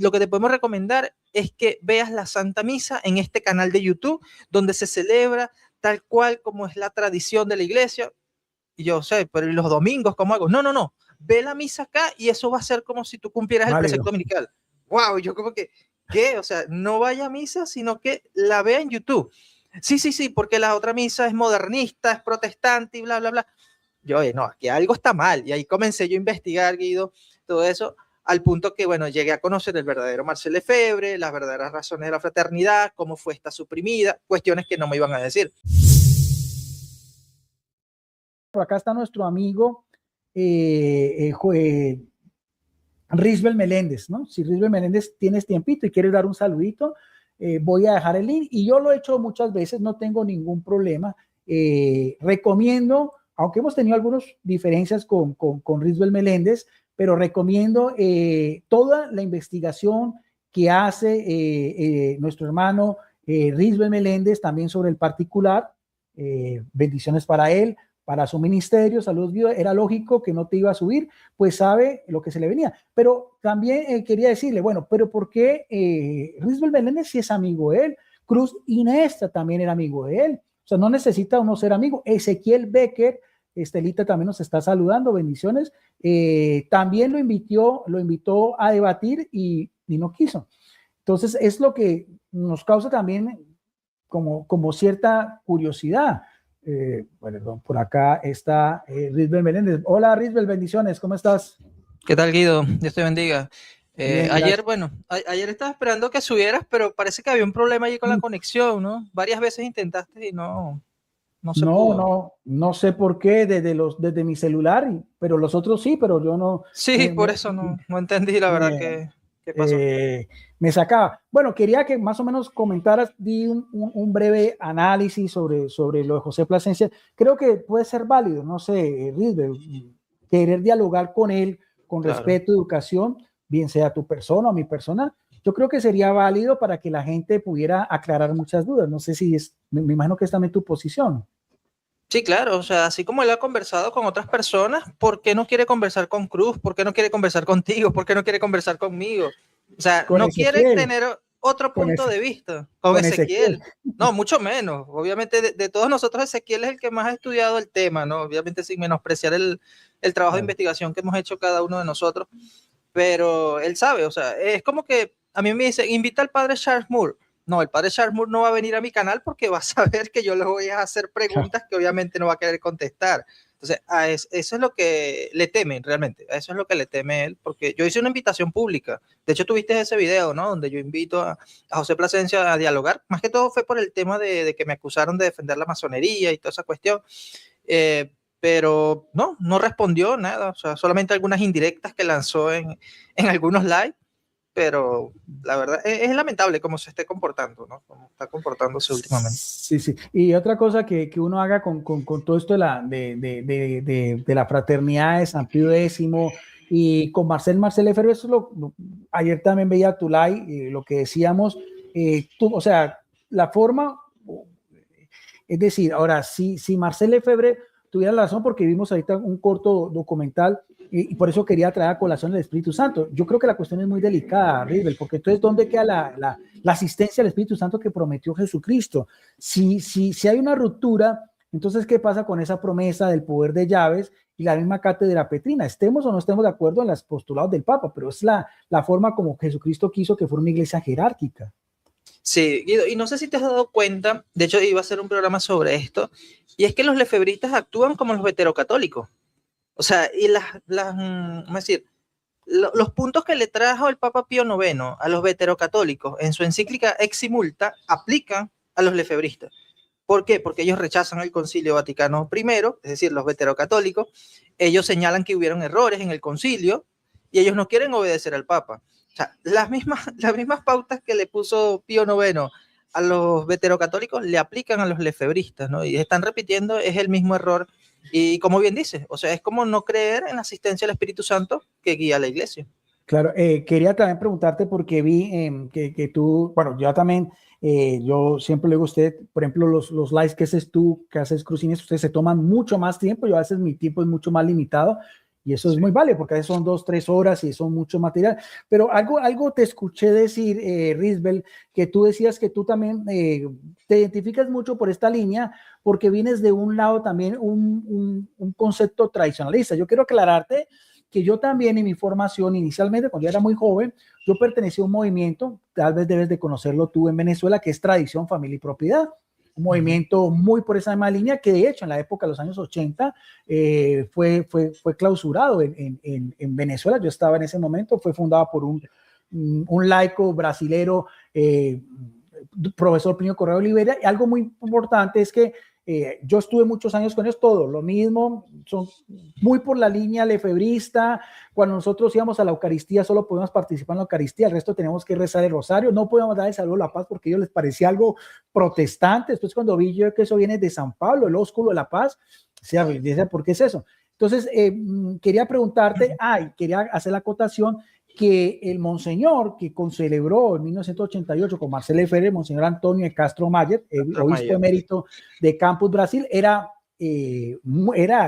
lo que te podemos recomendar es que veas la Santa Misa en este canal de YouTube, donde se celebra tal cual como es la tradición de la iglesia. Y yo sé, pero ¿y los domingos cómo hago? No, no, no. Ve la misa acá y eso va a ser como si tú cumplieras el precepto dominical. Wow, yo como que, ¿qué? O sea, no vaya a misa, sino que la vea en YouTube. Sí, sí, sí, porque la otra misa es modernista, es protestante y bla, bla, bla. Yo, no, aquí algo está mal. Y ahí comencé yo a investigar, Guido, todo eso, al punto que, bueno, llegué a conocer el verdadero Marcel Lefebvre, las verdaderas razones de la fraternidad, cómo fue esta suprimida, cuestiones que no me iban a decir. Por acá está nuestro amigo Risbel Meléndez, ¿no? Si Risbel Meléndez tienes tiempito y quieres dar un saludito, voy a dejar el link, y yo lo he hecho muchas veces, no tengo ningún problema. Recomiendo, aunque hemos tenido algunas diferencias con Risbel Meléndez, pero recomiendo toda la investigación que hace nuestro hermano Risbel Meléndez, también sobre el particular. Bendiciones para él, para su ministerio. Saludos, Guido. Era lógico que no te iba a subir, pues sabe lo que se le venía. Pero también quería decirle, bueno, pero ¿por qué Risbel Meléndez sí es amigo de él? Cruz Iniesta también era amigo de él. O sea, no necesita uno ser amigo. Ezequiel Becker, Estelita también nos está saludando, bendiciones. También lo invitó a debatir y no quiso. Entonces, es lo que nos causa también como cierta curiosidad. Bueno, por acá está Risbel Meléndez. Hola, Risbel, bendiciones, ¿cómo estás? ¿Qué tal, Guido? Dios te bendiga. Bien, ayer, bueno, ayer estaba esperando que subieras, pero parece que había un problema allí con la conexión, ¿no? Varias veces intentaste y no se pudo. No sé por qué desde mi celular, pero los otros sí, pero yo no. Sí, por eso no entendí la verdad qué pasó. Me sacaba. Bueno, quería que más o menos comentaras, di un breve análisis sobre lo de José Plasencia. Creo que puede ser válido, no sé, Risbel, querer dialogar con él con respeto, educación, bien sea tu persona o mi persona. Yo creo que sería válido para que la gente pudiera aclarar muchas dudas. No sé si me imagino que es también tu posición. Sí, claro, o sea, así como él ha conversado con otras personas, ¿por qué no quiere conversar con Cruz? ¿Por qué no quiere conversar contigo? ¿Por qué no quiere conversar conmigo? O sea, Con no quiere Ezequiel, tener otro punto de vista con con Ezequiel. Ezequiel. No, mucho menos. Obviamente, de todos nosotros, Ezequiel es el que más ha estudiado el tema, ¿no? Obviamente, sin menospreciar el trabajo de investigación que hemos hecho cada uno de nosotros, pero él sabe, o sea, es como que a mí me dice, invita al padre Charles Moore. No, el padre Charles Moore no va a venir a mi canal porque va a saber que yo le voy a hacer preguntas que obviamente no va a querer contestar. Entonces, eso es lo que le temen realmente, a eso es lo que le teme él, porque yo hice una invitación pública. De hecho, tuviste ese video, ¿no? Donde yo invito a José Plasencia a dialogar. Más que todo fue por el tema de que me acusaron de defender la masonería y toda esa cuestión. Pero no respondió nada, o sea, solamente algunas indirectas que lanzó en algunos live, pero la verdad es lamentable cómo se esté comportando, ¿no? Cómo está comportándose últimamente. Sí, sí. Y otra cosa que uno haga con todo esto de la fraternidad de San Pío X y con Marcel Lefebvre, eso ayer también veía tu live, lo que decíamos, o sea, la forma, es decir, ahora, si Marcel Lefebvre tuviera la razón, porque vimos ahorita un corto documental, y por eso quería traer a colación el Espíritu Santo. Yo creo que la cuestión es muy delicada, Risbel, porque entonces, ¿dónde queda la asistencia al Espíritu Santo que prometió Jesucristo? Si hay una ruptura, entonces, ¿qué pasa con esa promesa del poder de llaves y la misma cátedra petrina? Estemos o no estemos de acuerdo en los postulados del Papa, pero es la forma como Jesucristo quiso que fuera una iglesia jerárquica. Sí, Guido, y no sé si te has dado cuenta, de hecho iba a hacer un programa sobre esto, y es que los lefebristas actúan como los veterocatólicos. O sea, y vamos a decir, los puntos que le trajo el Papa Pío IX a los veterocatólicos en su encíclica Ex Multa aplican a los lefebristas. ¿Por qué? Porque ellos rechazan el Concilio Vaticano I, es decir, los veterocatólicos. Ellos señalan que hubieron errores en el concilio y ellos no quieren obedecer al Papa. O sea, las mismas pautas que le puso Pío IX a los veterocatólicos le aplican a los lefebristas, ¿no? Y están repitiendo, es el mismo error. Y como bien dice, o sea, es como no creer en la asistencia del Espíritu Santo que guía a la iglesia. Claro, quería también preguntarte porque vi que tú, bueno, yo también, yo siempre le digo a usted, por ejemplo, los lives que haces tú, que haces Crucines, ustedes se toman mucho más tiempo, yo a veces mi tiempo es mucho más limitado, Y eso es muy válido porque a veces son 2, 3 horas y son mucho material. Pero algo te escuché decir, Risbel, que tú decías que tú también te identificas mucho por esta línea porque vienes de un lado también un concepto tradicionalista. Yo quiero aclararte que yo también en mi formación inicialmente, cuando yo era muy joven, yo pertenecí a un movimiento, tal vez debes de conocerlo tú en Venezuela, que es Tradición, Familia y Propiedad. Un movimiento muy por esa misma línea que de hecho en la época de los años 80 fue clausurado en Venezuela. Yo estaba en ese momento, fue fundada por un laico brasilero, profesor Plinio Correa Olivera. Y algo muy importante es que yo estuve muchos años con ellos, todo lo mismo, son muy por la línea lefebrista. Cuando nosotros íbamos a la Eucaristía solo podíamos participar en la Eucaristía, el resto teníamos que rezar el rosario, no podíamos dar el saludo a la paz porque a ellos les parecía algo protestante. Después cuando vi yo que eso viene de San Pablo, el ósculo de la paz, decía, ¿por qué es eso? Entonces quería preguntarte, quería hacer la acotación que el monseñor que celebró en 1988 con Marcelo Lefebvre, monseñor Antonio de Castro Mayer, el obispo emérito de Campus Brasil, era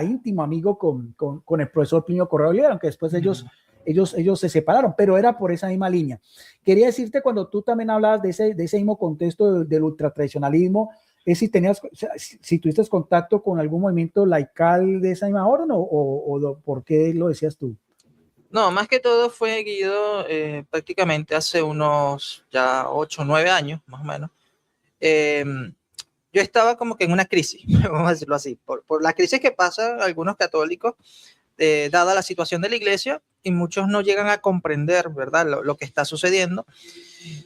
íntimo amigo con el profesor Plinio Correa Olivera, aunque después ellos se separaron, pero era por esa misma línea. Quería decirte, cuando tú también hablabas de ese mismo contexto del ultratradicionalismo, es si tuviste contacto con algún movimiento laical de esa misma orden o ¿por qué lo decías tú? No, más que todo fue, Guido, prácticamente hace unos ya 8 o 9 años, más o menos. Yo estaba como que en una crisis, vamos a decirlo así, por la crisis que pasan algunos católicos, dada la situación de la iglesia, y muchos no llegan a comprender, ¿verdad?, lo que está sucediendo.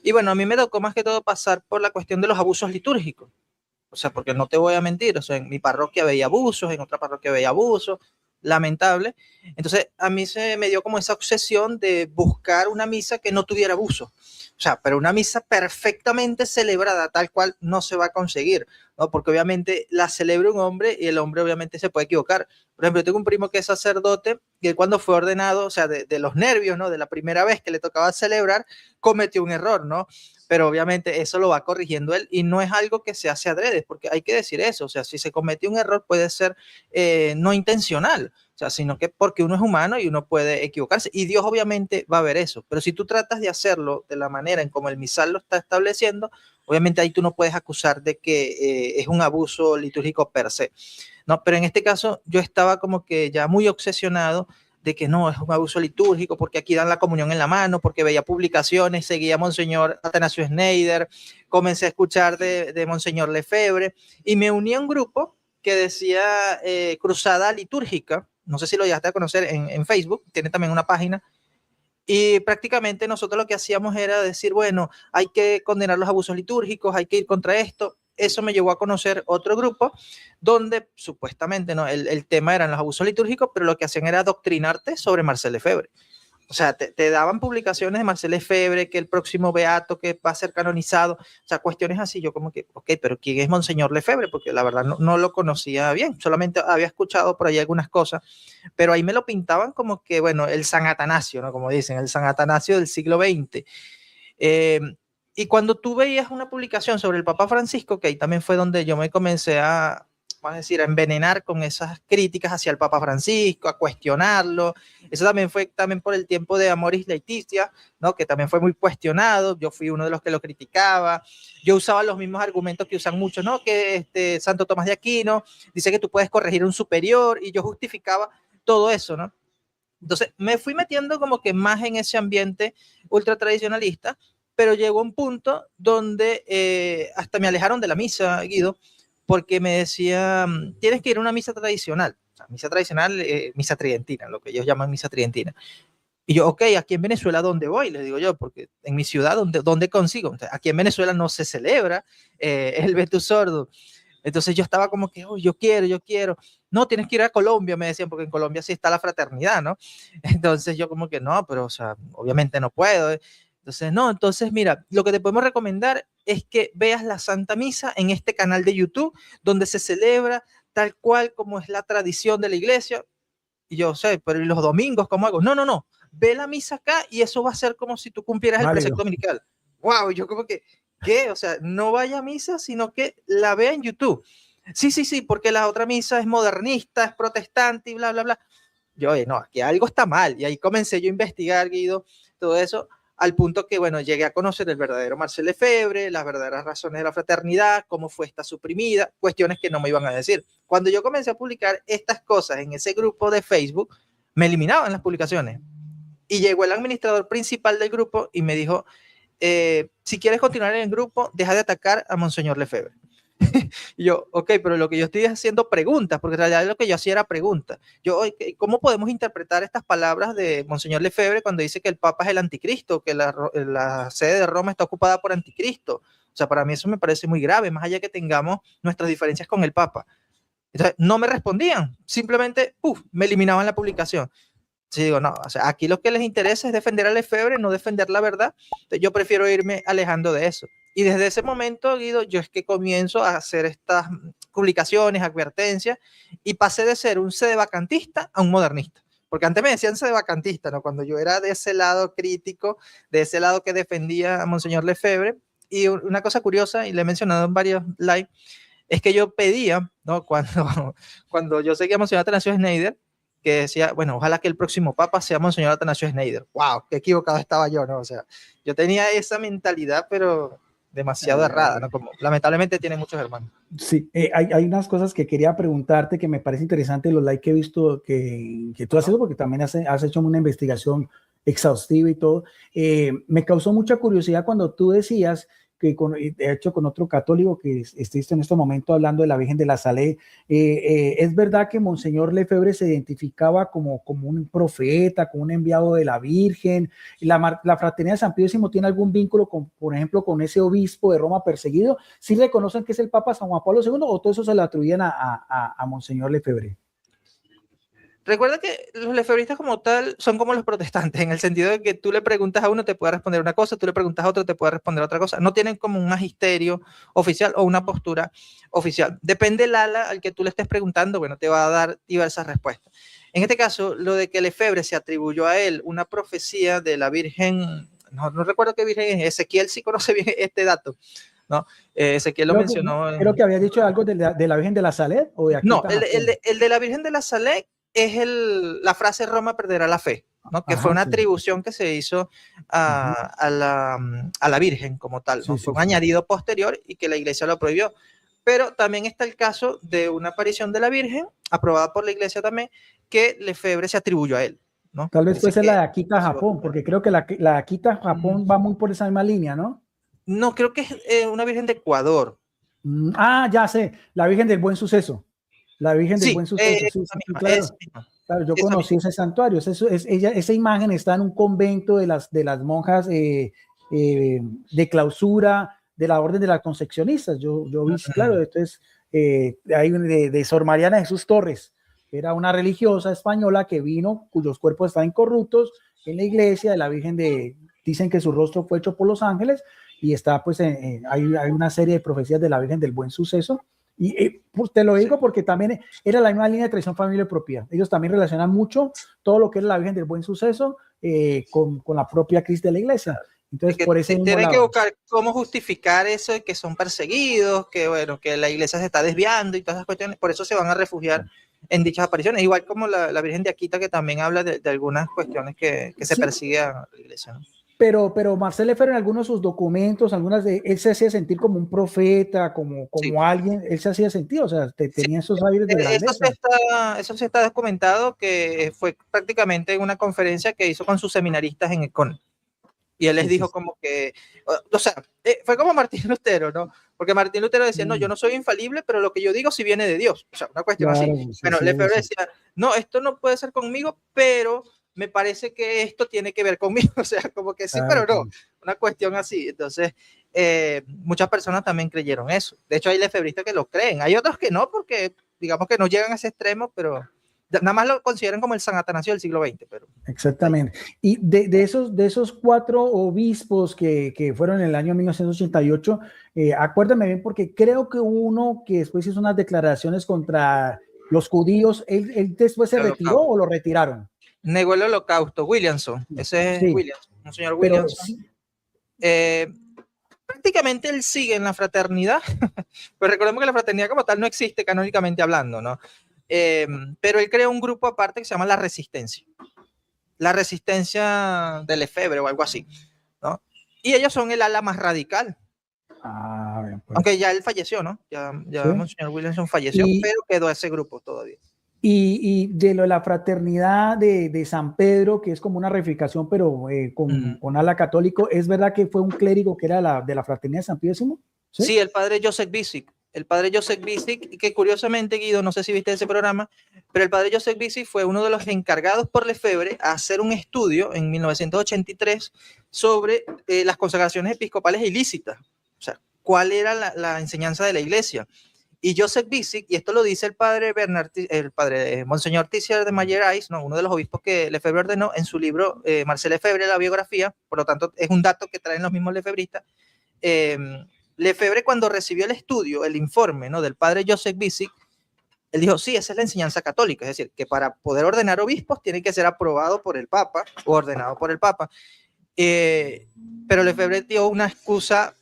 Y bueno, a mí me tocó más que todo pasar por la cuestión de los abusos litúrgicos. O sea, porque no te voy a mentir, o sea, en mi parroquia veía abusos, en otra parroquia veía abusos, lamentable. Entonces, a mí se me dio como esa obsesión de buscar una misa que no tuviera abusos. O sea, pero una misa perfectamente celebrada, tal cual, no se va a conseguir, ¿no? Porque obviamente la celebra un hombre y el hombre obviamente se puede equivocar. Por ejemplo, yo tengo un primo que es sacerdote y él cuando fue ordenado, o sea, de los nervios, ¿no? De la primera vez que le tocaba celebrar, cometió un error, ¿no? Pero obviamente eso lo va corrigiendo él y no es algo que se hace adrede, porque hay que decir eso, o sea, si se comete un error puede ser no intencional, o sea, sino que porque uno es humano y uno puede equivocarse y Dios obviamente va a ver eso, pero si tú tratas de hacerlo de la manera en como el misal lo está estableciendo, obviamente ahí tú no puedes acusar de que es un abuso litúrgico per se, ¿no? Pero en este caso yo estaba como que ya muy obsesionado de que no, es un abuso litúrgico, porque aquí dan la comunión en la mano, porque veía publicaciones, seguía a Monseñor Atanasio Schneider, comencé a escuchar de Monseñor Lefebvre, y me uní a un grupo que decía Cruzada Litúrgica, no sé si lo llegaste a conocer en Facebook, tiene también una página, y prácticamente nosotros lo que hacíamos era decir, bueno, hay que condenar los abusos litúrgicos, hay que ir contra esto. Eso me llevó a conocer otro grupo donde supuestamente ¿no? el tema eran los abusos litúrgicos, pero lo que hacían era adoctrinarte sobre Marcel Lefebvre. O sea, te daban publicaciones de Marcel Lefebvre, que el próximo beato que va a ser canonizado, o sea, cuestiones así. Yo como que, ok, pero ¿quién es Monseñor Lefebvre? Porque la verdad no lo conocía bien, solamente había escuchado por ahí algunas cosas, pero ahí me lo pintaban como que, bueno, el San Atanasio, ¿no? Como dicen, el San Atanasio del siglo XX. Eh, y cuando tú veías una publicación sobre el Papa Francisco, que ahí también fue donde yo me comencé vamos a decir, a envenenar con esas críticas hacia el Papa Francisco, a cuestionarlo. Eso también fue también por el tiempo de Amoris Laetitia, ¿no? Que también fue muy cuestionado. Yo fui uno de los que lo criticaba. Yo usaba los mismos argumentos que usan muchos, ¿no? Que Santo Tomás de Aquino dice que tú puedes corregir un superior y yo justificaba todo eso, ¿no? Entonces me fui metiendo como que más en ese ambiente ultra tradicionalista, pero llegó un punto donde hasta me alejaron de la misa, Guido, porque me decían, tienes que ir a una misa tradicional, o sea, misa tradicional, misa tridentina, lo que ellos llaman misa tridentina. Y yo, ok, aquí en Venezuela, ¿dónde voy? Les digo yo, porque en mi ciudad, ¿dónde consigo? O sea, aquí en Venezuela no se celebra el Vetus Sordo. Entonces yo estaba como que, oh, yo quiero. No, tienes que ir a Colombia, me decían, porque en Colombia sí está la fraternidad, ¿no? Entonces yo como que no, pero o sea, obviamente no puedo. Entonces, no, entonces mira, lo que te podemos recomendar es que veas la Santa Misa en este canal de YouTube, donde se celebra tal cual como es la tradición de la iglesia. Y yo sé, pero ¿y los domingos cómo hago? No, ve la misa acá y eso va a ser como si tú cumplieras el precepto dominical. Wow, yo como que, ¿qué? O sea, no vaya a misa, sino que la vea en YouTube. Sí, porque la otra misa es modernista, es protestante y bla, bla, bla. yo, no, aquí algo está mal. Y ahí comencé yo a investigar, Guido, todo eso, al punto que, bueno, llegué a conocer el verdadero Marcel Lefebvre, las verdaderas razones de la fraternidad, cómo fue esta suprimida, cuestiones que no me iban a decir. Cuando yo comencé a publicar estas cosas en ese grupo de Facebook, me eliminaban las publicaciones. Y llegó el administrador principal del grupo y me dijo, si quieres continuar en el grupo, deja de atacar a Monseñor Lefebvre. Y yo, ok, pero lo que yo estoy haciendo preguntas, porque en realidad lo que yo hacía era preguntas. Yo, okay, ¿cómo podemos interpretar estas palabras de Monseñor Lefebvre cuando dice que el Papa es el anticristo, que la sede de Roma está ocupada por anticristo? O sea, para mí eso me parece muy grave, más allá que tengamos nuestras diferencias con el Papa. Entonces, no me respondían, simplemente, me eliminaban la publicación. Sí, digo, no, o sea, aquí lo que les interesa es defender a Lefebvre, no defender la verdad. Entonces, yo prefiero irme alejando de eso. Y desde ese momento, Guido, yo es que comienzo a hacer estas publicaciones, advertencias, y pasé de ser un sedevacantista a un modernista. Porque antes me decían sedevacantista, ¿no? Cuando yo era de ese lado crítico, de ese lado que defendía a Monseñor Lefebvre. Y una cosa curiosa, y le he mencionado en varios live, es que yo pedía, ¿no? Cuando yo seguía a Monseñor Atanasio Schneider, que decía, bueno, ojalá que el próximo papa sea Monseñor Atanasio Schneider. ¡Wow! ¡Qué equivocado estaba yo!, ¿no? O sea, yo tenía esa mentalidad, pero demasiado errada, ¿no? Como lamentablemente tienen muchos hermanos. Sí, hay unas cosas que quería preguntarte que me parece interesante, los likes que he visto que tú has hecho, porque también has hecho una investigación exhaustiva y todo. Me causó mucha curiosidad cuando tú decías que, de hecho, con otro católico que estuviste en este momento hablando de la Virgen de la Salé, es verdad que Monseñor Lefebvre se identificaba como un profeta, como un enviado de la Virgen. La Fraternidad de San Pío X tiene algún vínculo, por ejemplo, con ese obispo de Roma perseguido. ¿Sí reconocen que es el Papa San Juan Pablo II o todo eso se lo atribuyen a Monseñor Lefebvre? Recuerda que los lefebristas como tal son como los protestantes, en el sentido de que tú le preguntas a uno, te puede responder una cosa, tú le preguntas a otro, te puede responder otra cosa. No tienen como un magisterio oficial o una postura oficial. Depende del ala al que tú le estés preguntando, bueno, te va a dar diversas respuestas. En este caso, lo de que Lefebvre se atribuyó a él una profecía de la Virgen, no recuerdo qué Virgen es, Ezequiel sí conoce bien este dato, ¿no? Ezequiel lo mencionó. Creo que había dicho algo de la Virgen de la Salé o de aquí. No, el de la Virgen de la Salé es la frase Roma perderá la fe, ¿no? Que fue una atribución que se hizo a la Virgen como tal, ¿no? Fue un añadido posterior y que la iglesia lo prohibió. Pero también está el caso de una aparición de la Virgen, aprobada por la iglesia también, que Lefebvre se atribuyó a él, ¿no? Tal vez puede ser la de Akita, Japón, porque creo que la Akita, Japón va muy por esa misma línea, ¿no? No, creo que es una Virgen de Ecuador. Ya sé, la Virgen del Buen Suceso. La Virgen del Buen Suceso, sí, claro. Claro, yo conocí ese santuario. Esa imagen está en un convento de las monjas de clausura de la Orden de las Concepcionistas. Yo vi, claro, entonces, hay de Sor Mariana Jesús Torres, que era una religiosa española que vino, cuyos cuerpos están incorruptos en la iglesia de la Virgen dicen que su rostro fue hecho por los ángeles, y está, pues, hay una serie de profecías de la Virgen del Buen Suceso. Y pues te lo digo porque también era la misma línea de tradición, familia y propiedad. Ellos también relacionan mucho todo lo que es la Virgen del Buen Suceso con la propia Cristo de la iglesia. Entonces, por ese tienen que buscar cómo justificar eso de que son perseguidos, que bueno, que la iglesia se está desviando y todas esas cuestiones. Por eso se van a refugiar en dichas apariciones. Igual como la Virgen de Akita, que también habla de algunas cuestiones que se persigue a la iglesia, ¿no? Pero Marcel Lefebvre, en algunos de sus documentos, él se hacía sentir como un profeta, como alguien, él se hacía sentir, o sea, tenía esos aires de grandeza. Eso se está documentado, que fue prácticamente en una conferencia que hizo con sus seminaristas en Econ. Y él les dijo como que, o sea, fue como Martín Lutero, ¿no? Porque Martín Lutero decía, no, yo no soy infalible, pero lo que yo digo sí viene de Dios. O sea, una cuestión así. Bueno, Lefebvre decía, no, esto no puede ser conmigo, pero me parece que esto tiene que ver conmigo. O sea, como que sí, pero no. Una cuestión así. Entonces, muchas personas también creyeron eso. De hecho, hay lefebristas que lo creen. Hay otros que no, porque digamos que no llegan a ese extremo, pero nada más lo consideran como el San Atanasio del siglo XX. Pero exactamente. Y de esos 4 obispos que fueron en el año 1988, acuérdame bien, porque creo que uno que después hizo unas declaraciones contra los judíos, él después se retiró o lo retiraron. Negó el holocausto, Williamson. Ese es Williamson, un señor Williamson. Prácticamente él sigue en la fraternidad, pero recordemos que la fraternidad como tal no existe canónicamente hablando, ¿no? pero él creó un grupo aparte que se llama La Resistencia de Lefebvre o algo así, ¿no? Y ellos son el ala más radical. Bien, pues. Aunque ya él falleció, ¿no? Ya ¿Sí? Monseñor Williamson falleció, pero quedó ese grupo todavía. Y de lo de la fraternidad de San Pedro, que es como una reificación, pero con ala católico, ¿es verdad que fue un clérigo que era de la fraternidad de San Pío X? Sí, el padre Joseph Bisik. El padre Joseph Bisik, que curiosamente, Guido, no sé si viste ese programa, pero el padre Joseph Bisik fue uno de los encargados por Lefebvre a hacer un estudio en 1983 sobre las consagraciones episcopales ilícitas. O sea, cuál era la enseñanza de la iglesia. Y Joseph Bisik, y esto lo dice el padre Monseñor Tissier de Mayerais, ¿no? Uno de los obispos que Lefebvre ordenó en su libro Marcel Lefebvre, la biografía, por lo tanto es un dato que traen los mismos lefebristas. Lefebvre, cuando recibió el estudio, el informe, ¿no?, del padre Joseph Bisik, él dijo, sí, esa es la enseñanza católica, es decir, que para poder ordenar obispos tiene que ser aprobado por el Papa o ordenado por el Papa. Pero Lefebvre dio una excusa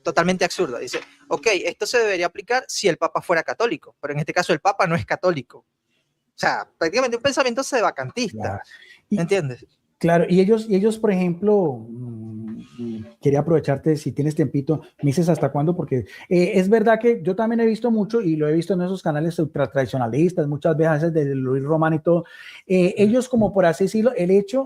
totalmente absurda. Dice, ok, esto se debería aplicar si el Papa fuera católico, pero en este caso el Papa no es católico. O sea, prácticamente un pensamiento sedevacantista. Claro. ¿Me entiendes? Claro, y ellos, por ejemplo, quería aprovecharte, si tienes tiempito, me dices hasta cuándo, porque es verdad que yo también he visto mucho, y lo he visto en esos canales ultra tradicionalistas, muchas veces de Luis Román y todo, ellos como por así decirlo,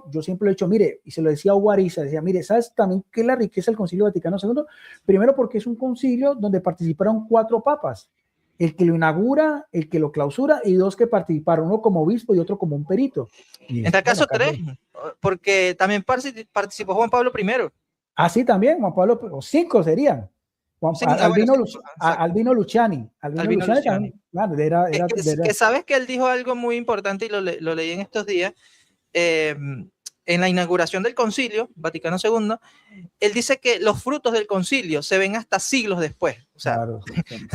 yo siempre lo he hecho, mire, y se lo decía a Hugo Ariza, decía, mire, ¿sabes también qué es la riqueza del Concilio Vaticano II? Primero porque es un concilio donde participaron 4 papas, el que lo inaugura, el que lo clausura y 2 que participaron, uno como obispo y otro como un perito. En tal caso 3, porque también participó Juan Pablo I. Ah, sí, también, Juan Pablo, o 5 serían. Albino Luciani. Albino Luciani también, claro, que sabes que él dijo algo muy importante y lo leí en estos días, en la inauguración del Concilio Vaticano II, él dice que los frutos del concilio se ven hasta siglos después. O sea, claro,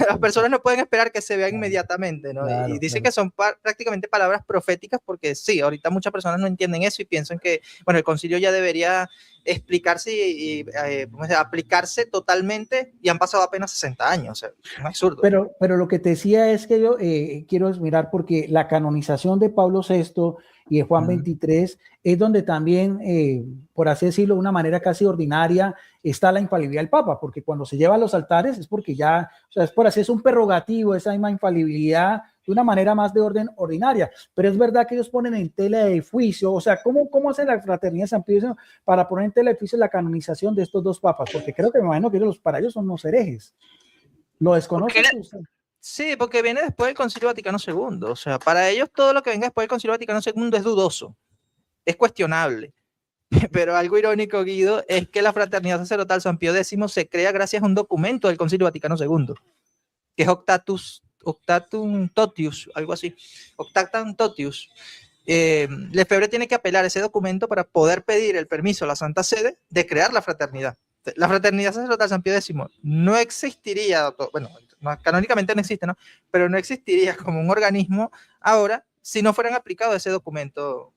las personas no pueden esperar que se vean inmediatamente, ¿no? Claro, y dice que son prácticamente palabras proféticas porque sí, ahorita muchas personas no entienden eso y piensan que, bueno, el concilio ya debería explicarse y aplicarse totalmente y han pasado apenas 60 años. O sea, es absurdo. Pero lo que te decía es que yo quiero mirar porque la canonización de Pablo VI y de Juan XXIII es donde también, por así decirlo, de una manera casi ordinaria, está la infalibilidad del Papa, porque cuando se lleva a los altares es porque ya, o sea, es por así, es un prerrogativo, esa misma infalibilidad, de una manera más de orden ordinaria, pero es verdad que ellos ponen en tela de juicio, o sea, ¿cómo hace la Fraternidad de San Pío para poner en tela de juicio la canonización de estos 2 papas? Porque creo que me imagino que para ellos son unos herejes. ¿Lo desconocen? Sí, porque viene después del Concilio Vaticano II. O sea, para ellos todo lo que venga después del Concilio Vaticano II es dudoso, es cuestionable. Pero algo irónico, Guido, es que la Fraternidad Sacerdotal San Pío X se crea gracias a un documento del Concilio Vaticano II, que es Octatum Totius, algo así. Octatum Totius. Lefebvre tiene que apelar ese documento para poder pedir el permiso a la Santa Sede de crear la fraternidad. La Fraternidad Sacerdotal San Pío X no existiría, bueno, canónicamente no existe, ¿no? Pero no existiría como un organismo ahora si no fueran aplicados ese documento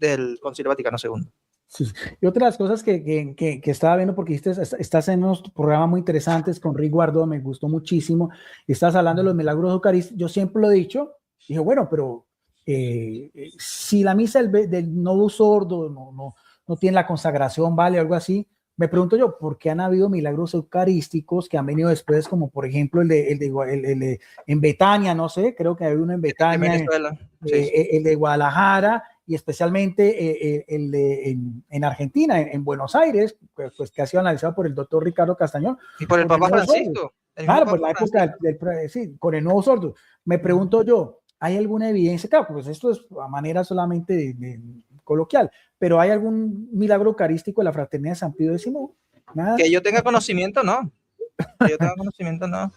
del Concilio Vaticano II. Sí. Y otra de las cosas que estaba viendo, porque estás en unos programas muy interesantes con Rick Guardó, me gustó muchísimo, estás hablando de los milagros eucarísticos, yo siempre lo he dicho, dije, bueno, pero si la misa del nodo sordo no tiene la consagración, vale, algo así, me pregunto yo, ¿por qué han habido milagros eucarísticos que han venido después, como por ejemplo el de en Betania, no sé, creo que hay uno en Betania, el de Guadalajara, y especialmente en Argentina, en Buenos Aires, pues que ha sido analizado por el doctor Ricardo Castañón. Y por el Papa Francisco. Claro, pues la época sí, con el nuevo sordo. Me pregunto yo, ¿hay alguna evidencia? Claro, pues esto es a manera solamente de coloquial, pero ¿hay algún milagro eucarístico de la Fraternidad de San Pío X? Nada. Que yo tenga conocimiento, no. Que yo tenga conocimiento, no.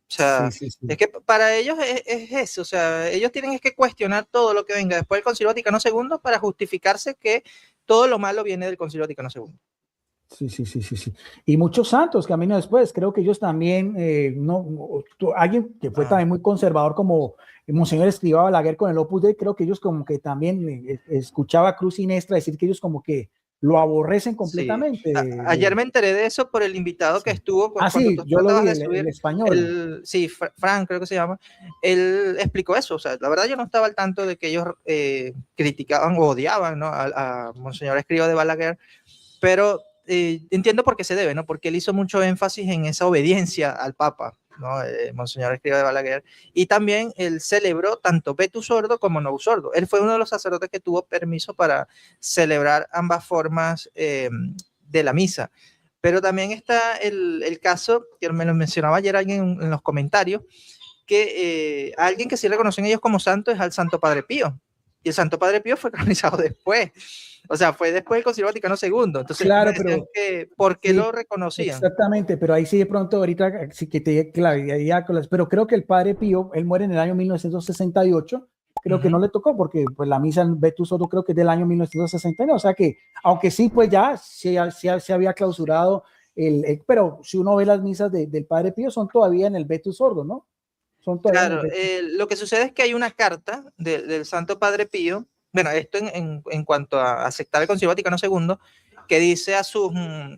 O sea, sí. Es que para ellos es eso, o sea, ellos tienen que cuestionar todo lo que venga después del Concilio Vaticano II para justificarse que todo lo malo viene del Concilio Vaticano II. Sí. Y muchos santos que han venido después, creo que ellos también, alguien que fue también muy conservador como Monseñor Escrivá Balaguer con el Opus Dei, creo que ellos como que también escuchaba a Cruz Sinestra decir que ellos como que lo aborrecen Sí. completamente. Ayer me enteré de eso por el invitado que estuvo Ah, cuando sí, tú yo lo tratabas vi, de subir. el español. Sí, Frank creo que se llama. Él explicó eso. O sea, la verdad yo no estaba al tanto de que ellos criticaban o odiaban, ¿no? a Monseñor Escrivá de Balaguer, pero entiendo por qué se debe, ¿no? Porque él hizo mucho énfasis en esa obediencia al Papa, ¿no? Monseñor Escrivá de Balaguer, y también él celebró tanto Vetus Ordo como Novus Ordo. Él fue uno de los sacerdotes que tuvo permiso para celebrar ambas formas de la misa. Pero también está el caso, que me lo mencionaba ayer alguien en los comentarios, que alguien que sí reconocen ellos como santo es al Santo Padre Pío. Y el Santo Padre Pío fue canonizado después. O sea, fue después del Concilio Vaticano II. Entonces, Claro, me decían pero que ¿por qué sí, lo reconocían? exactamente, pero ahí sí de pronto ahorita sí que te claro, pero creo que el padre Pío, él muere en el año 1968, creo que no le tocó porque pues la misa en Vetus Ordo creo que es del año 1969, o sea que aunque sí pues ya se había clausurado pero si uno ve las misas del padre Pío son todavía en el Vetus Ordo, ¿no? Son todavía en el Claro, Vetus. lo que sucede es que hay una carta del Santo Padre Pío, bueno, esto en cuanto a aceptar el Concilio Vaticano II, que dice a sus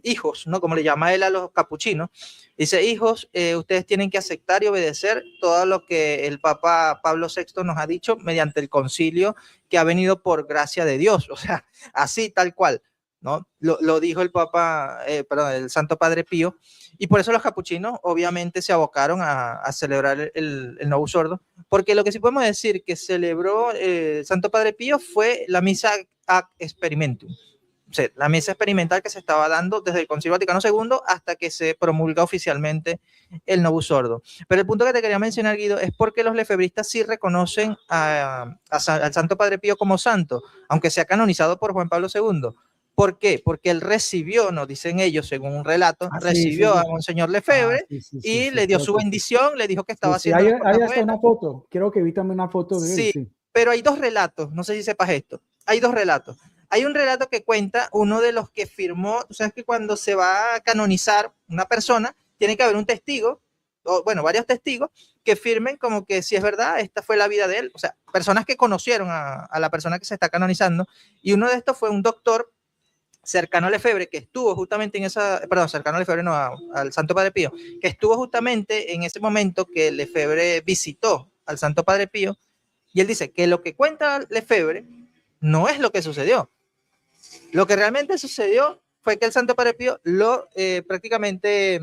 hijos, ¿no? Como le llama él a los capuchinos, dice, hijos, ustedes tienen que aceptar y obedecer todo lo que el Papa Pablo VI nos ha dicho mediante el concilio que ha venido por gracia de Dios, o sea, así tal cual, ¿no? Lo dijo el Papa, perdón, el Santo Padre Pío, y por eso los capuchinos obviamente se abocaron a celebrar el Novus Ordo, porque lo que sí podemos decir que celebró Santo Padre Pío fue la misa ad experimentum. O sea, la misa experimental que se estaba dando desde el Concilio Vaticano II hasta que se promulga oficialmente el Novus Ordo. Pero el punto que te quería mencionar, Guido, es porque los lefebristas sí reconocen al Santo Padre Pío como santo, aunque sea canonizado por Juan Pablo II. ¿Por qué? Porque él recibió, nos dicen ellos, según un relato, Ah, sí, sí, recibió sí. a Monseñor Ah, Lefebvre sí, sí, sí, y sí, le dio creo su que sí. bendición, le dijo que Sí, estaba sí, haciendo las hay cosas hasta buenas. una foto, creo que vi también una foto de él, Sí, sí. pero hay dos relatos, no sé si sepas esto. Hay dos relatos. Hay un relato que cuenta uno de los que firmó, tú sabes que cuando se va a canonizar una persona, tiene que haber un testigo, o bueno, varios testigos, que firmen como que si es verdad, esta fue la vida de él. O sea, personas que conocieron a la persona que se está canonizando. Y uno de estos fue un doctor cercano a Lefebvre, que estuvo justamente en esa, perdón, cercano a Lefebvre, no, al Santo Padre Pío, que estuvo justamente en ese momento que Lefebvre visitó al Santo Padre Pío, y él dice que lo que cuenta Lefebvre no es lo que sucedió. Lo que realmente sucedió fue que el Santo Padre Pío lo prácticamente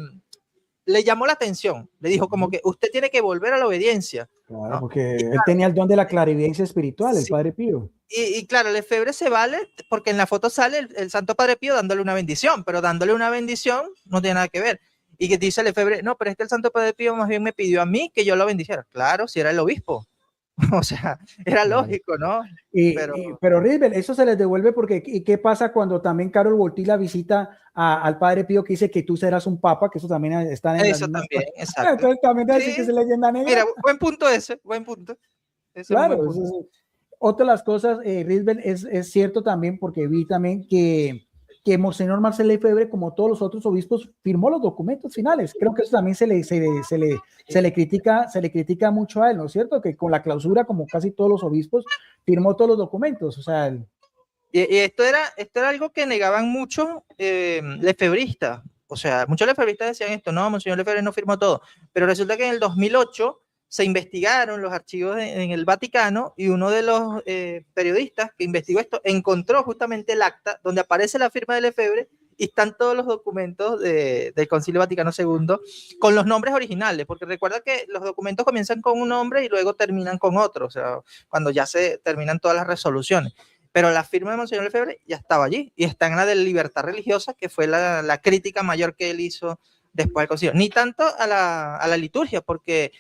le llamó la atención, le dijo como que usted tiene que volver a la obediencia, Claro, ¿no? porque Y él tenía el don de la clarividencia espiritual, el sí, padre Pío. y claro, Lefebvre se vale porque en la foto sale el Santo Padre Pío dándole una bendición, pero dándole una bendición no tiene nada que ver. Y que dice Lefebvre, no, pero es que el Santo Padre Pío más bien me pidió a mí que yo lo bendijera. Claro, si era el obispo. O sea, era Claro. lógico, ¿no? Pero Pero Risbel, eso se les devuelve porque ¿y qué pasa cuando también Carol Voltila visita al padre Pío que dice que tú serás un papa? Que eso también está en las eso mismas. también, exacto. Entonces también debe decir que es Sí, leyenda negra. mira, buen punto ese, buen punto. Ese es un buen Claro, punto. otra de las cosas, Risbel, es cierto también porque vi también que Monseñor Marcelo Lefebvre, como todos los otros obispos, firmó los documentos finales. Creo que eso también se le critica mucho a él, ¿no es cierto? Que con la clausura, como casi todos los obispos, firmó todos los documentos. O sea, Y esto era algo que negaban muchos lefebristas. O sea, muchos lefebristas decían esto, no, Monseñor Lefebvre no firmó todo. Pero resulta que en el 2008 se investigaron los archivos en el Vaticano y uno de los periodistas que investigó esto encontró justamente el acta donde aparece la firma de Lefebvre y están todos los documentos del Concilio Vaticano II con los nombres originales, porque recuerda que los documentos comienzan con un nombre y luego terminan con otro, o sea, cuando ya se terminan todas las resoluciones. Pero la firma de Monseñor Lefebvre ya estaba allí y está en la de libertad religiosa, que fue la crítica mayor que él hizo después del concilio. Ni tanto a la liturgia, porque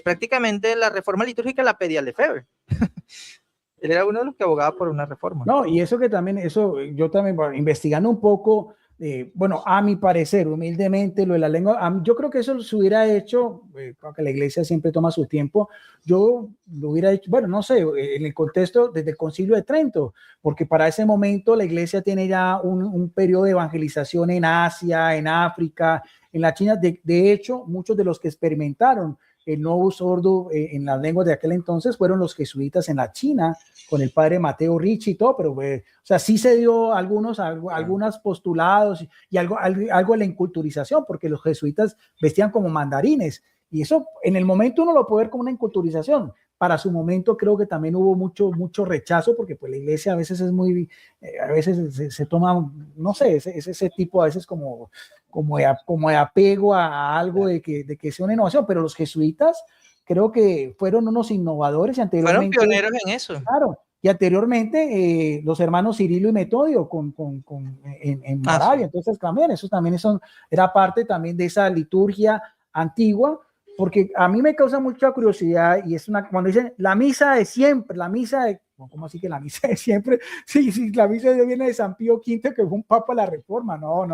prácticamente la reforma litúrgica la pedía Lefebvre. Él era uno de los que abogaba por una reforma. no, y eso que también, eso yo también, bueno, investigando un poco, bueno, a mi parecer, humildemente, lo de la lengua, yo creo que eso se hubiera hecho, aunque la iglesia siempre toma su tiempo, yo lo hubiera hecho, bueno, no sé, en el contexto desde el Concilio de Trento, porque para ese momento la iglesia tiene ya un periodo de evangelización en Asia, en África, en la China. De hecho, muchos de los que experimentaron el novus ordo en las lenguas de aquel entonces fueron los jesuitas en la China, con el padre Mateo Ricci y todo, pero o sea, sí se dio algunos postulados y algo de la inculturización, porque los jesuitas vestían como mandarines, y eso en el momento uno lo puede ver como una inculturización. Para su momento creo que también hubo mucho rechazo, porque pues la iglesia a veces es muy, a veces se toma, no sé, ese tipo a veces como de apego a algo de que sea una innovación, pero los jesuitas creo que fueron unos innovadores y Fueron anteriormente, pioneros en eso. claro, y anteriormente los hermanos Cirilo y Metodio en Moravia, Sí. entonces también, era parte también de esa liturgia antigua, porque a mí me causa mucha curiosidad y cuando dicen la misa de siempre, ¿cómo así que la misa de siempre? Sí, la misa viene de San Pío V, que fue un papa de la Reforma. No.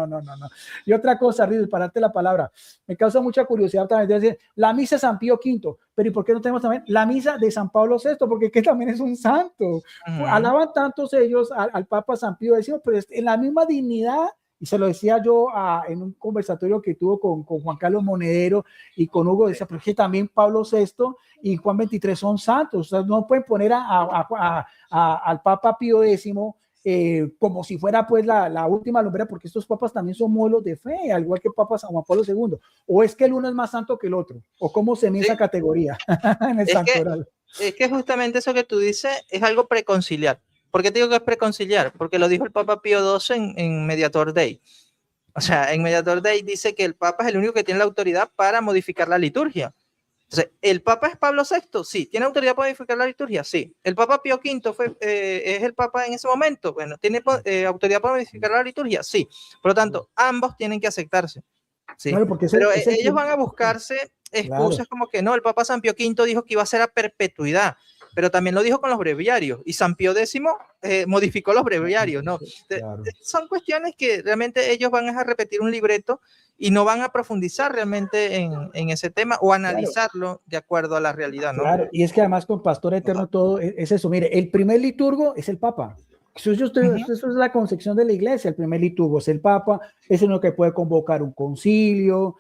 Y otra cosa, Riddle, pararte la palabra. Me causa mucha curiosidad también de decir la misa de San Pío V, pero ¿y por qué no tenemos también la misa de San Pablo VI? Porque que también es un santo. Alaban tantos ellos al Papa San Pío X, pero en la misma dignidad. Y se lo decía yo en un conversatorio que tuvo con Juan Carlos Monedero y con Hugo, decía, pero es que también Pablo VI y Juan XXIII son santos, o sea, no pueden poner al Papa Pío X como si fuera pues la última lumbrera, porque estos papas también son modelos de fe, al igual que Papa San Juan Pablo II, o es que el uno es más santo que el otro, o cómo se mide esa categoría en el santoral. Es que justamente eso que tú dices es algo preconciliar. ¿Por qué te digo que es preconciliar? Porque lo dijo el Papa Pío XII en Mediator Dei. O sea, en Mediator Dei dice que el Papa es el único que tiene la autoridad para modificar la liturgia. Entonces, ¿el Papa es Pablo VI? Sí. ¿Tiene autoridad para modificar la liturgia? Sí. ¿El Papa Pío V es el Papa en ese momento? Bueno, ¿tiene autoridad para modificar la liturgia? Sí. Por lo tanto, ambos tienen que aceptarse. Sí. Claro, porque Pero ellos van a buscarse excusas claro. como que no, el Papa San Pío V dijo que iba a ser a perpetuidad, pero también lo dijo con los breviarios, y San Pío X modificó los breviarios, ¿no? Claro. Son cuestiones que realmente ellos van a repetir un libreto y no van a profundizar realmente en ese tema o analizarlo claro. De acuerdo a la realidad, ¿no? Claro, y es que además con Pastor Eterno todo es eso. Mire, el primer liturgo es el Papa. Eso es la concepción de la iglesia. El primer liturgo es el Papa, es uno que puede convocar un concilio,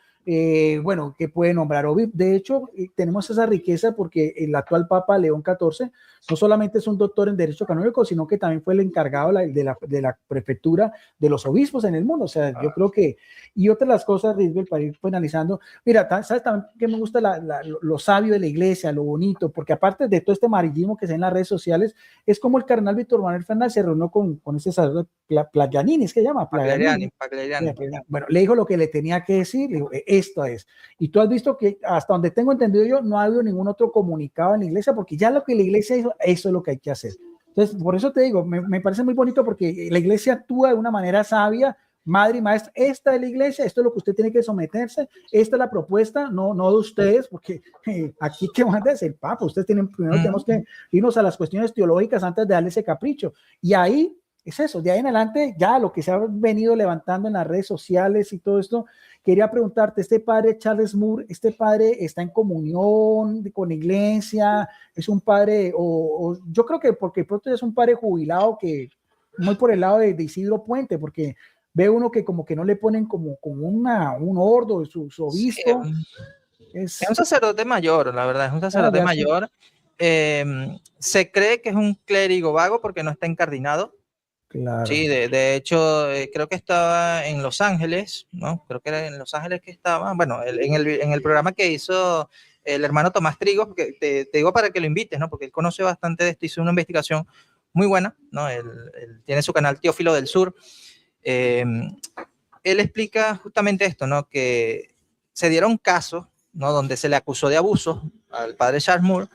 bueno, que puede nombrar obispo. De hecho, tenemos esa riqueza porque el actual Papa León XIV no solamente es un doctor en Derecho Canónico, sino que también fue el encargado de la prefectura de los obispos en el mundo. O sea, yo creo que, y otras las cosas, Risbel, para ir analizando, mira, ¿sabes también que me gusta lo sabio de la iglesia, lo bonito? Porque aparte de todo este amarillismo que se ve en las redes sociales, es como el cardenal Víctor Manuel Fernández se reunió con ese sacerdote Plagianini, ¿es que se llama? Pagliariani. Bueno, le dijo lo que le tenía que decir, le dijo, esto es. Y tú has visto que hasta donde tengo entendido yo, no ha habido ningún otro comunicado en la iglesia, porque ya lo que la iglesia hizo, eso es lo que hay que hacer. Entonces, por eso te digo, me parece muy bonito porque la iglesia actúa de una manera sabia, madre y maestra, esta es la iglesia, esto es lo que usted tiene que someterse, esta es la propuesta, no de ustedes, porque aquí que manda es el Papa, ustedes primero tenemos que irnos a las cuestiones teológicas antes de darle ese capricho, y ahí es eso, de ahí en adelante ya lo que se ha venido levantando en las redes sociales y todo esto. Quería preguntarte, este padre Charles Moore, este padre está en comunión con la iglesia, es un padre, o yo creo que porque pronto es un padre jubilado que muy por el lado de Isidro Puente, porque ve uno que como que no le ponen como un ordo, su obispo. Sí, es un sacerdote mayor, la verdad, es un sacerdote mayor. Se cree que es un clérigo vago porque no está encardinado. Claro. Sí, de hecho, creo que estaba en Los Ángeles, ¿no? Creo que era en Los Ángeles que estaba, bueno, en el programa que hizo el hermano Tomás Trigo, que te digo para que lo invites, ¿no? Porque él conoce bastante de esto, hizo una investigación muy buena, ¿no? Él tiene su canal Teófilo del Sur. Él explica justamente esto, ¿no? Que se dieron casos, ¿no? Donde se le acusó de abuso al padre Charles Moore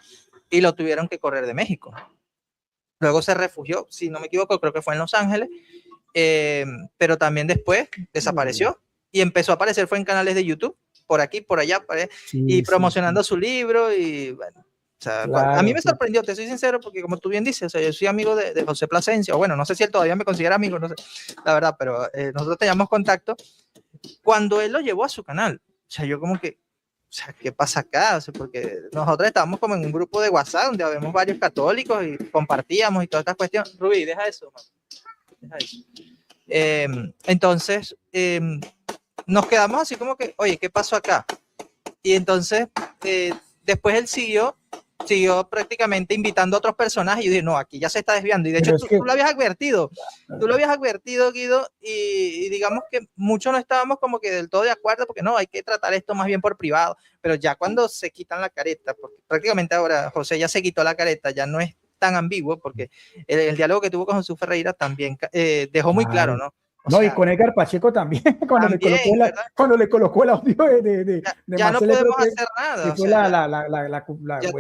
y lo tuvieron que correr de México. Luego se refugió, si no me equivoco, creo que fue en Los Ángeles, pero también después desapareció y empezó a aparecer, fue en canales de YouTube, por aquí, por allá, y promocionando su libro y bueno. O sea, claro, a mí me sorprendió, te soy sincero, porque como tú bien dices, o sea, yo soy amigo de José Plasencia, o bueno, no sé si él todavía me considera amigo, no sé, la verdad, pero nosotros teníamos contacto cuando él lo llevó a su canal. O sea, yo como que, o sea, ¿qué pasa acá? O sea, porque nosotros estábamos como en un grupo de WhatsApp donde habíamos varios católicos y compartíamos y todas estas cuestiones. Rubí, deja eso, man. Deja eso. Entonces, nos quedamos así como que, oye, ¿qué pasó acá? Y entonces después él siguió prácticamente invitando a otros personajes y yo dije, no, aquí ya se está desviando. Y de hecho tú lo habías advertido, Guido, y digamos que muchos no estábamos como que del todo de acuerdo, porque no, hay que tratar esto más bien por privado, pero ya cuando se quitan la careta, porque prácticamente ahora José ya se quitó la careta, ya no es tan ambiguo, porque el diálogo que tuvo con Jesús Ferreira también dejó muy claro, ¿no? No, y con Edgar Pacheco también, cuando le colocó el audio de ya no podemos hacer nada. Que fue ya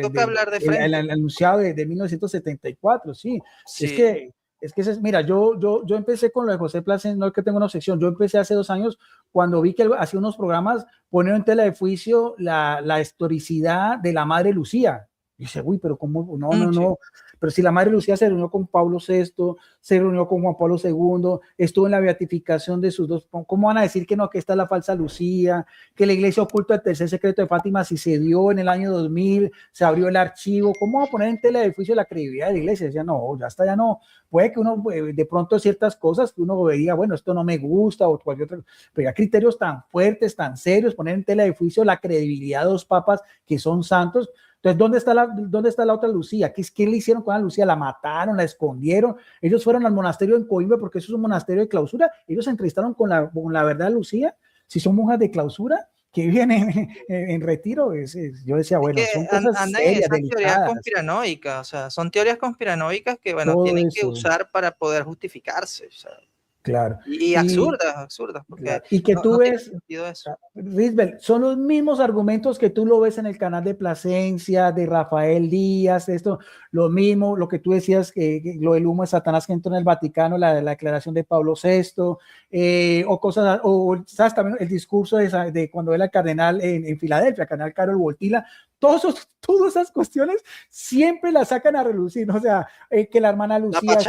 toca hablar de frente. El enunciado de 1974, sí. Es que mira, yo empecé con lo de José Plasencia, no es que tengo una obsesión, yo empecé hace 2 años cuando vi que él hacía unos programas poniendo en tela de juicio la historicidad de la madre Lucía. Y dice, uy, pero cómo, no. Pero si la madre Lucía se reunió con Pablo VI, se reunió con Juan Pablo II, estuvo en la beatificación de sus dos, ¿cómo van a decir que no, que esta es la falsa Lucía, que la iglesia oculta el tercer secreto de Fátima si se dio en el año 2000, se abrió el archivo? ¿Cómo va a poner en tela de juicio la credibilidad de la iglesia? Decía, no, ya está, ya no. Puede que uno, de pronto ciertas cosas que uno veía, bueno, esto no me gusta o cualquier otro, pero ya criterios tan fuertes, tan serios, poner en tela de juicio la credibilidad de 2 papas que son santos. Entonces, ¿dónde está la otra Lucía? ¿Qué le hicieron con la Lucía? ¿La mataron? ¿La escondieron? Ellos fueron al monasterio en Coimbra porque eso es un monasterio de clausura. Ellos se entrevistaron con la verdad Lucía. Si son monjas de clausura que vienen en retiro, yo decía, bueno, son cosas serias, teorías conspiranoicas, o sea, son teorías conspiranoicas que, bueno, tienen que usar para poder justificarse, o sea. Claro. Y absurdas, porque claro. Y que tú ves, Risbel, son los mismos argumentos que tú lo ves en el canal de Plasencia, de Rafael Díaz, esto, lo mismo, lo que tú decías, lo del humo de Satanás que entró en el Vaticano, la declaración de Pablo VI, o cosas, o sabes también el discurso de cuando era el cardenal en Filadelfia, cardenal Karol Wojtyla, todas esas cuestiones siempre las sacan a relucir, ¿no? O sea, que la hermana Lucía...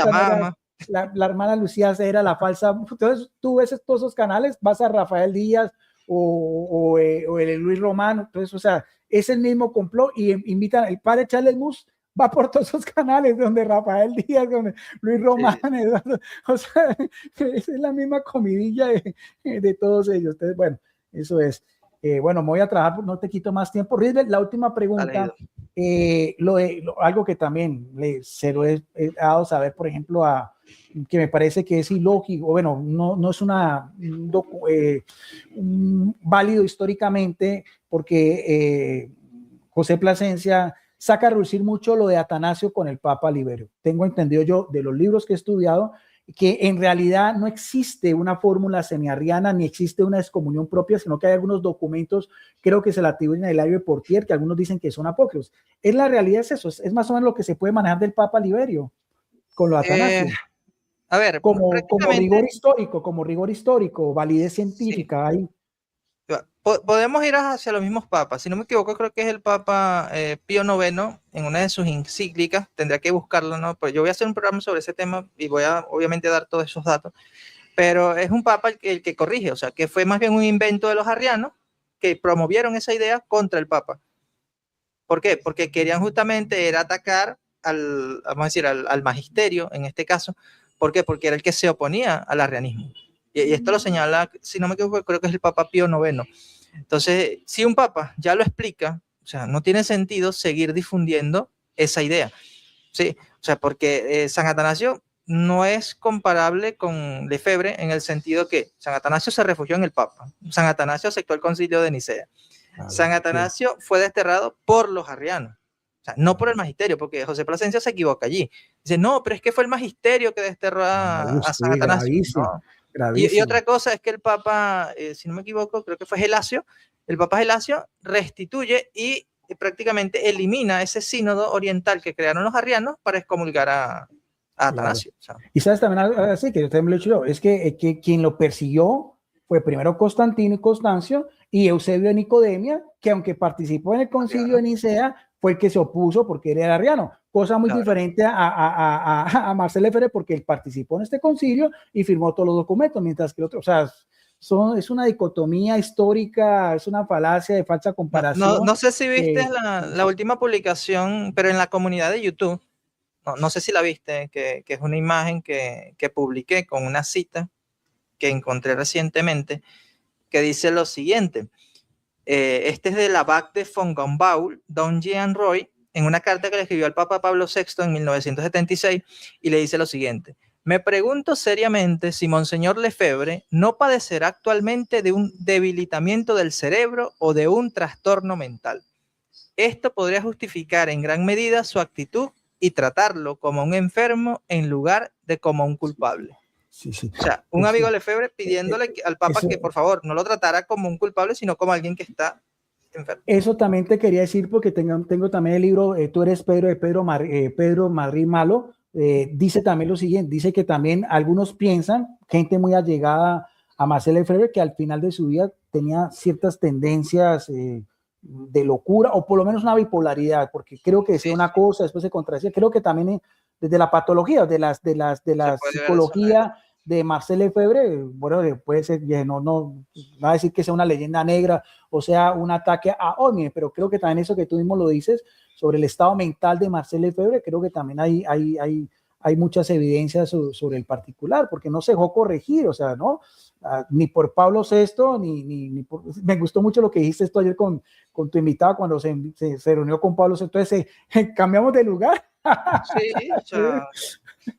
La hermana Lucía era la falsa. Entonces tú ves todos esos canales, vas a Rafael Díaz o el Luis Romano, entonces, o sea, es el mismo complot y invitan, el padre Charles Mus va por todos esos canales donde Rafael Díaz, donde Luis Romano, o sea, es la misma comidilla de todos ellos. Entonces, bueno, eso es. Bueno, me voy a trabajar, no te quito más tiempo. Risbel, la última pregunta, algo que también se lo he dado a saber, por ejemplo, que me parece que es ilógico, bueno, no es válido históricamente, porque José Plasencia saca a relucir mucho lo de Atanasio con el Papa Liberio. Tengo entendido yo de los libros que he estudiado que en realidad no existe una fórmula semiarriana ni existe una excomunión propia, sino que hay algunos documentos, creo que se le atribuyen a Hilario de Portier, que algunos dicen que son apócrifos. ¿Es la realidad es eso? ¿Es más o menos lo que se puede manejar del Papa Liberio con lo de Atanasio? A ver, como rigor histórico, validez científica, sí. Ahí. Podemos ir hacia los mismos papas. Si no me equivoco, creo que es el Papa Pío IX, en una de sus encíclicas, tendría que buscarlo, ¿no? Pero yo voy a hacer un programa sobre ese tema y voy a, obviamente, dar todos esos datos. Pero es un papa el que corrige, o sea, que fue más bien un invento de los arrianos que promovieron esa idea contra el papa. ¿Por qué? Porque querían justamente era atacar vamos a decir, al magisterio, en este caso. ¿Por qué? Porque era el que se oponía al arrianismo. Y esto lo señala, si no me equivoco, creo que es el Papa Pío IX. Entonces, si un papa ya lo explica, o sea, no tiene sentido seguir difundiendo esa idea. Sí, o sea, porque San Atanasio no es comparable con Lefebvre en el sentido que San Atanasio se refugió en el Papa. San Atanasio aceptó el concilio de Nicea. San Atanasio fue desterrado por los arrianos. O sea, no por el magisterio, porque José Plasencia se equivoca allí. Dice, no, pero es que fue el magisterio que desterró a San Atanasio. No. Y otra cosa es que el Papa, si no me equivoco, creo que fue Gelasio, el Papa Gelasio restituye y prácticamente elimina ese sínodo oriental que crearon los arrianos para excomulgar a Atanasio. Claro. Y sabes también, así que yo también lo he dicho yo, es que quien lo persiguió fue primero Constantino y Constancio y Eusebio de Nicodemia, que aunque participó en el concilio de Nicea, fue el que se opuso porque él era arriano, cosa muy diferente a Marcel Lefebvre, porque él participó en este concilio y firmó todos los documentos, mientras que el otro, o sea, es una dicotomía histórica, es una falacia de falsa comparación. No sé si viste la última publicación, pero en la comunidad de YouTube, no sé si la viste, que es una imagen que publiqué con una cita que encontré recientemente, que dice lo siguiente: Este es del abad de Fontainebleau, Don Jean Roy, en una carta que le escribió al Papa Pablo VI en 1976, y le dice lo siguiente: me pregunto seriamente si Monseñor Lefebvre no padecerá actualmente de un debilitamiento del cerebro o de un trastorno mental. Esto podría justificar en gran medida su actitud y tratarlo como un enfermo en lugar de como un culpable. Sí, sí. O sea, un amigo de Lefebvre pidiéndole al Papa que por favor no lo tratara como un culpable, sino como alguien que está enfermo. Eso también te quería decir porque tengo también el libro Tú eres Pedro, de Pedro Madrid Malo. Dice también lo siguiente, dice que también algunos piensan, gente muy allegada a Marcel Lefebvre, que al final de su vida tenía ciertas tendencias de locura o por lo menos una bipolaridad, porque creo que decía una cosa, después se contradecía. Creo que también desde la patología, de la psicología de Marcel Lefebvre, bueno, puede ser, no va a decir que sea una leyenda negra o sea un ataque a ovnis, pero creo que también eso que tú mismo lo dices sobre el estado mental de Marcel Lefebvre, creo que también hay muchas evidencias sobre el particular, porque no se dejó corregir, o sea, ¿no? Ni por Pablo VI, ni por... Me gustó mucho lo que dijiste esto ayer con tu invitado cuando se reunió con Pablo VI, entonces cambiamos de lugar. Sí, o sea,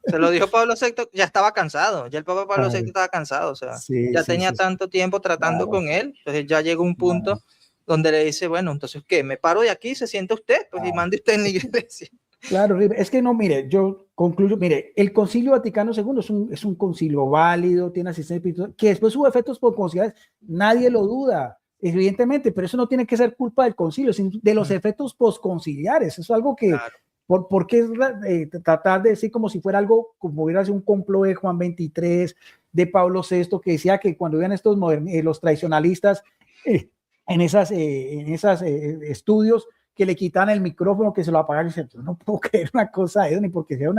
se lo dijo Pablo VI, ya estaba cansado, ya el Papa Pablo VI estaba cansado, o sea, ya tenía tanto tiempo tratando con él, entonces ya llegó un punto donde le dice, bueno, entonces, ¿qué? ¿Me paro de aquí? ¿Se siente usted? Pues y mande usted en la iglesia. Claro, es que no, mire, yo concluyo, mire, el Concilio Vaticano II es un concilio válido, tiene asistencia espiritual, que después hubo efectos posconciliares, nadie lo duda, evidentemente, pero eso no tiene que ser culpa del concilio, sino de los efectos posconciliares. Eso es algo que, claro. ¿Por qué tratar de decir como si fuera algo, como hubiera sido un complot de Juan XXIII, de Pablo VI, que decía que cuando iban estos los tradicionalistas en esas estudios, que le quitan el micrófono, que se lo apagan, y dicen, no puedo creer una cosa de eso, ni porque sea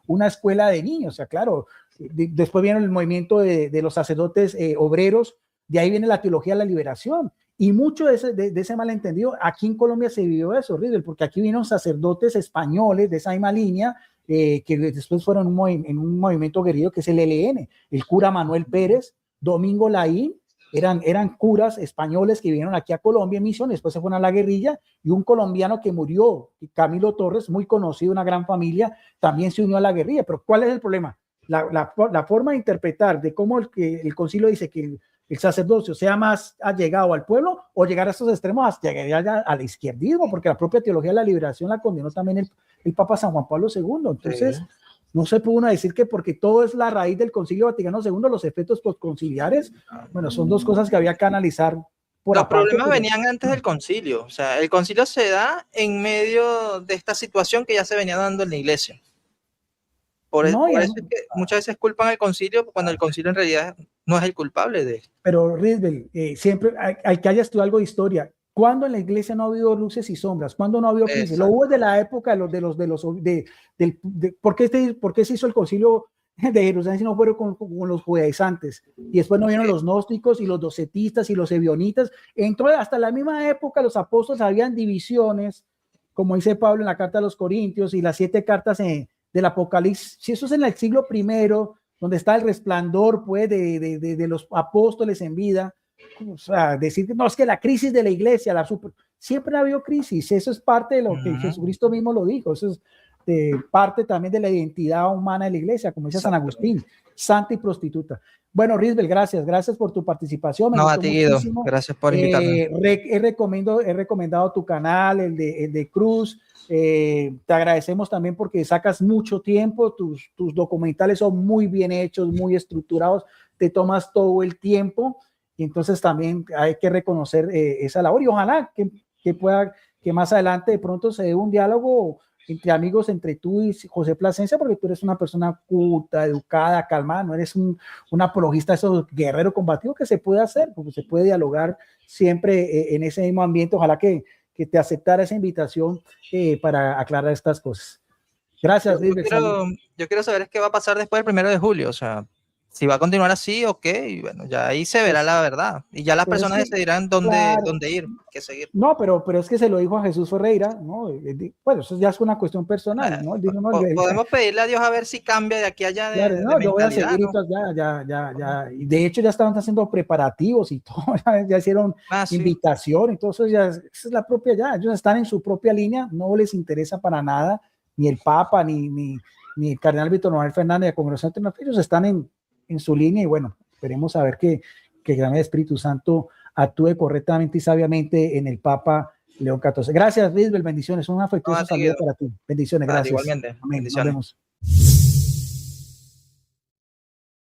una escuela de niños. O sea, claro, después viene el movimiento de los sacerdotes obreros, de ahí viene la teología de la liberación, y mucho de ese malentendido, aquí en Colombia se vivió eso, horrible, porque aquí vinieron sacerdotes españoles de esa misma línea, que después fueron en un movimiento guerrillero que es el ELN, el cura Manuel Pérez, Domingo Laín, eran curas españoles que vinieron aquí a Colombia en misión, después se fueron a la guerrilla, y un colombiano que murió, Camilo Torres, muy conocido, una gran familia, también se unió a la guerrilla. Pero ¿cuál es el problema? La forma de interpretar de cómo el concilio dice que el sacerdocio sea más allegado al pueblo, o llegar a estos extremos hasta llegar al izquierdismo, porque la propia teología de la liberación la condenó también el Papa San Juan Pablo II. Entonces, sí. No se puede uno decir que porque todo es la raíz del Concilio Vaticano II, los efectos postconciliares, bueno, son dos cosas que había que analizar. Los problemas venían antes del concilio, o sea, el concilio se da en medio de esta situación que ya se venía dando en la iglesia. Por eso es que muchas veces culpan al concilio cuando el concilio en realidad no es el culpable de esto. Pero Risbel, siempre al que haya estudiado algo de historia, ¿cuándo en la iglesia no ha habido luces y sombras? ¿Cuándo no ha habido crisis? Lo hubo de la época ¿por qué se hizo el concilio de Jerusalén si no fueron con los judaizantes? Y después no vieron los gnósticos y los docetistas y los ebionitas. Entonces, hasta la misma época los apóstoles habían divisiones, como dice Pablo en la carta a los Corintios y las 7 cartas del Apocalipsis. Si eso es en el siglo I, donde está el resplandor pues, de los apóstoles en vida, o sea, decir que no, es que la crisis de la iglesia, siempre ha habido crisis, eso es parte de lo que Jesucristo mismo lo dijo, eso es parte también de la identidad humana de la iglesia, como dice San Agustín, santa y prostituta. Bueno, Risbel, gracias por tu participación. No, a ti, Guido, gracias por invitarme. He recomendado tu canal, el de Cruz. Te agradecemos también porque sacas mucho tiempo, tus documentales son muy bien hechos, muy estructurados, te tomas todo el tiempo, y entonces también hay que reconocer esa labor, y ojalá que más adelante de pronto se dé un diálogo entre amigos, entre tú y José Plasencia, porque tú eres una persona culta, educada, calmada, no eres un apologista, esos guerrero combativo, que se puede hacer, porque se puede dialogar siempre en ese mismo ambiente. Ojalá que te aceptara esa invitación para aclarar estas cosas. Gracias. Yo quiero saber qué va a pasar después del 1 de julio, o sea, si va a continuar así o qué, y bueno, ya ahí se verá la verdad. Y ya las Pero es personas que, decidirán dónde, claro, dónde ir, qué seguir. no, pero es que se lo dijo a Jesús Ferreira, ¿no? Bueno, eso ya es una cuestión personal, ¿no? Él dijo, no, Podemos pedirle a Dios a ver si cambia de aquí a allá claro, de no, yo voy a mentalidad, seguir y ¿no? todo, ya. Y de hecho ya estaban haciendo preparativos y todo, ya hicieron Ah, sí. invitación y todo eso, ya esa es la propia, ya, ellos están en su propia línea, no les interesa para nada, ni el Papa, ni el cardenal Víctor Manuel Fernández, la Congregación Internacional, ellos están en su línea y bueno, esperemos a ver que el Espíritu Santo actúe correctamente y sabiamente en el Papa León XIV. Gracias, Lisbel, bendiciones, un No, afectuoso a ti, saludo Guido. para ti. Bendiciones, Vale, gracias. igualmente. Amén, nos Bendiciones. vemos.